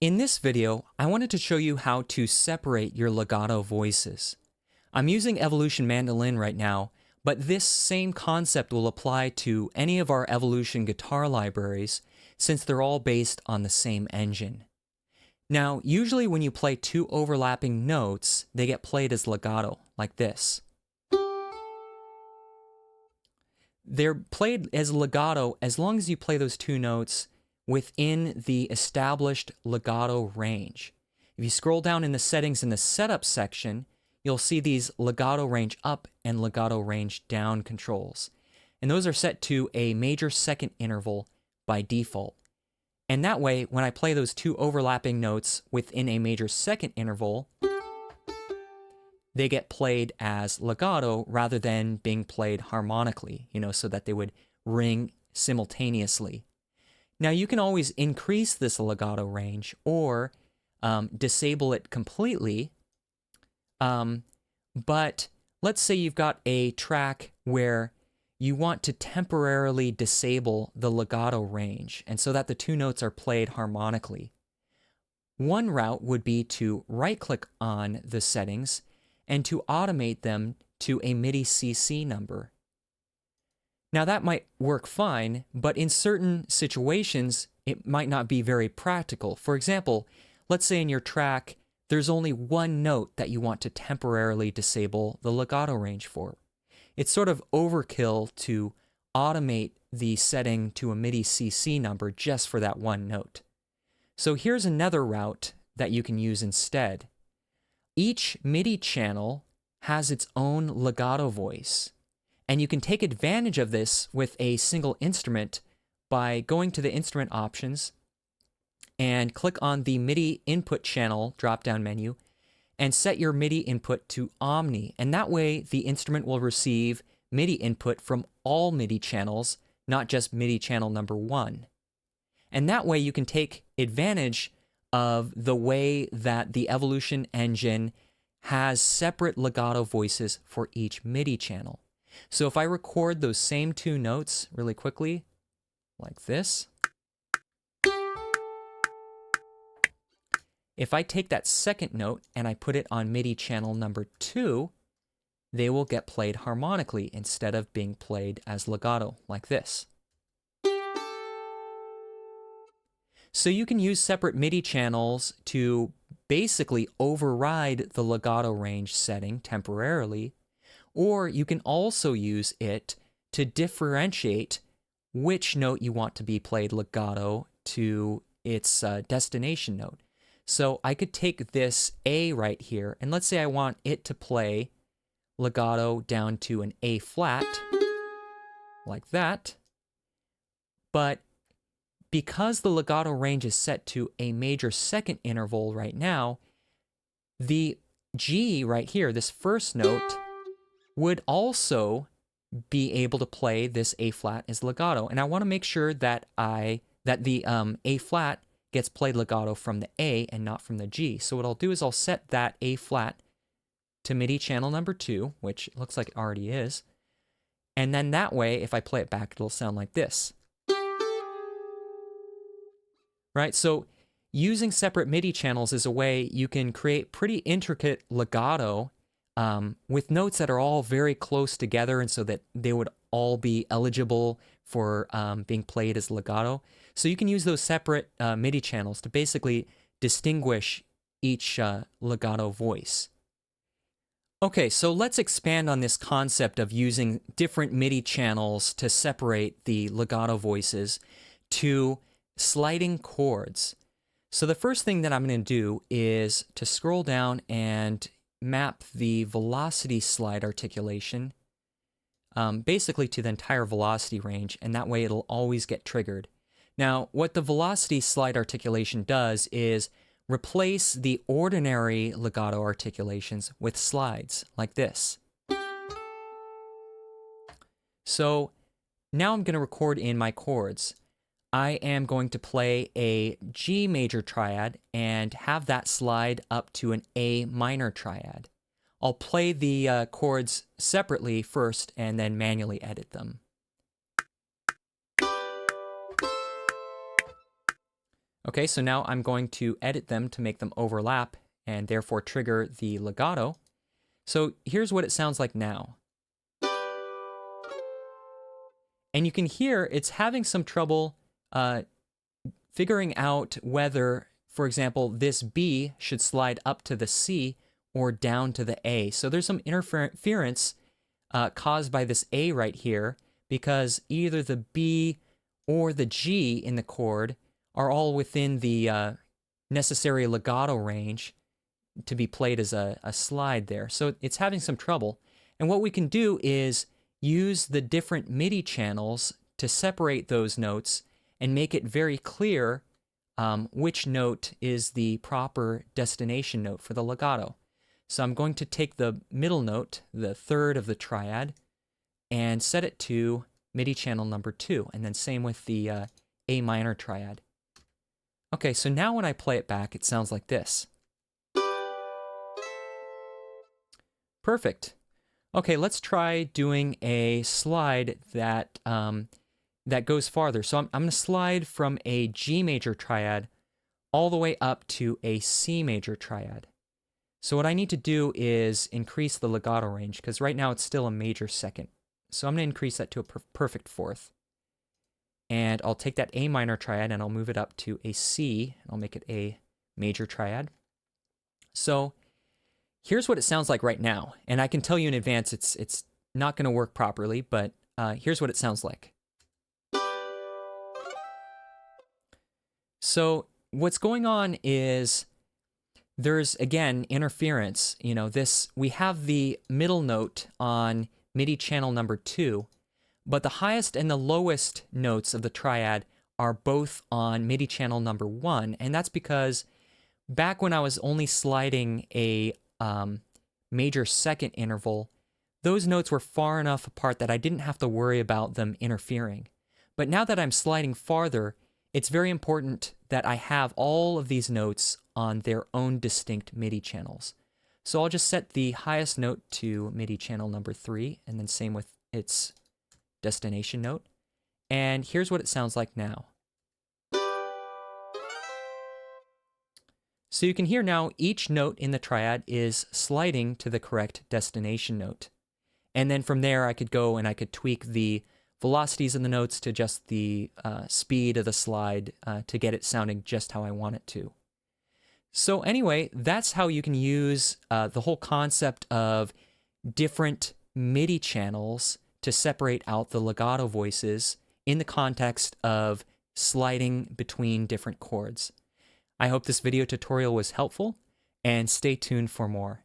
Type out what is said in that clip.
In this video, I wanted to show you how to separate your legato voices. I'm using Evolution Mandolin right now, but this same concept will apply to any of our Evolution guitar libraries since they're all based on the same engine. Now, usually when you play two overlapping notes, they get played as legato, like this. They're played as legato as long as you play those two notes within the established legato range. If you scroll down in the settings in the setup section, you'll see these legato range up and legato range down controls. And those are set to a major second interval by default. And that way, when I play those two overlapping notes within a major second interval, they get played as legato rather than being played harmonically, so that they would ring simultaneously. Now, you can always increase this legato range or disable it completely. But let's say you've got a track where you want to temporarily disable the legato range, and so that the two notes are played harmonically. One route would be to right-click on the settings and to automate them to a MIDI CC number. Now that might work fine, but in certain situations, it might not be very practical. For example, let's say in your track, there's only one note that you want to temporarily disable the legato range for. It's sort of overkill to automate the setting to a MIDI CC number just for that one note. So here's another route that you can use instead. Each MIDI channel has its own legato voice. And you can take advantage of this with a single instrument by going to the instrument options and click on the MIDI input channel drop-down menu and set your MIDI input to Omni. And that way the instrument will receive MIDI input from all MIDI channels, not just MIDI channel number 1. And that way you can take advantage of the way that the Evolution engine has separate legato voices for each MIDI channel. So if I record those same two notes really quickly, like this, if I take that second note and I put it on MIDI channel number 2, they will get played harmonically instead of being played as legato, like this. So you can use separate MIDI channels to basically override the legato range setting temporarily, or you can also use it to differentiate which note you want to be played legato to its destination note. So I could take this A right here, and let's say I want it to play legato down to an A flat, like that. But because the legato range is set to a major second interval right now, the G right here, this first note, would also be able to play this A flat as legato. And I want to make sure that the A flat gets played legato from the A and not from the G. So what I'll do is I'll set that A flat to MIDI channel number 2, which looks like it already is. And then that way, if I play it back, it'll sound like this. Right? So using separate MIDI channels is a way you can create pretty intricate legato with notes that are all very close together, and so that they would all be eligible for being played as legato. So you can use those separate MIDI channels to basically distinguish each legato voice. Okay, so let's expand on this concept of using different MIDI channels to separate the legato voices to sliding chords. So the first thing that I'm going to do is to scroll down and map the velocity slide articulation basically to the entire velocity range, and that way it'll always get triggered. Now, what the velocity slide articulation does is replace the ordinary legato articulations with slides, like this. So now I'm going to record in my chords. I am going to play a G major triad and have that slide up to an A minor triad. I'll play the chords separately first and then manually edit them. Okay, so now I'm going to edit them to make them overlap and therefore trigger the legato. So here's what it sounds like now. And you can hear it's having some trouble figuring out whether, for example, this B should slide up to the C or down to the A. So there's some interference caused by this A right here, because either the B or the G in the chord are all within the necessary legato range to be played as a slide there. So it's having some trouble. And what we can do is use the different MIDI channels to separate those notes and make it very clear which note is the proper destination note for the legato. So I'm going to take the middle note, the third of the triad, and set it to MIDI channel number 2, and then same with the A minor triad. Okay, so now when I play it back, it sounds like this. Perfect. Okay, let's try doing a slide that that goes farther. So I'm going to slide from a G major triad all the way up to a C major triad. So what I need to do is increase the legato range, because right now it's still a major second. So I'm going to increase that to a perfect fourth. And I'll take that A minor triad and I'll move it up to a C. I'll make it a major triad. So here's what it sounds like right now. And I can tell you in advance it's not going to work properly, but here's what it sounds like. So what's going on is there's, again, interference. You know, we have the middle note on MIDI channel number 2, but the highest and the lowest notes of the triad are both on MIDI channel number 1, and that's because back when I was only sliding a major second interval, those notes were far enough apart that I didn't have to worry about them interfering. But now that I'm sliding farther, it's very important that I have all of these notes on their own distinct MIDI channels. So I'll just set the highest note to MIDI channel number 3, and then same with its destination note. And here's what it sounds like now. So you can hear now each note in the triad is sliding to the correct destination note. And then from there I could go and I could tweak the velocities in the notes to just the speed of the slide to get it sounding just how I want it to. So anyway, that's how you can use the whole concept of different MIDI channels to separate out the legato voices in the context of sliding between different chords. I hope this video tutorial was helpful, and stay tuned for more.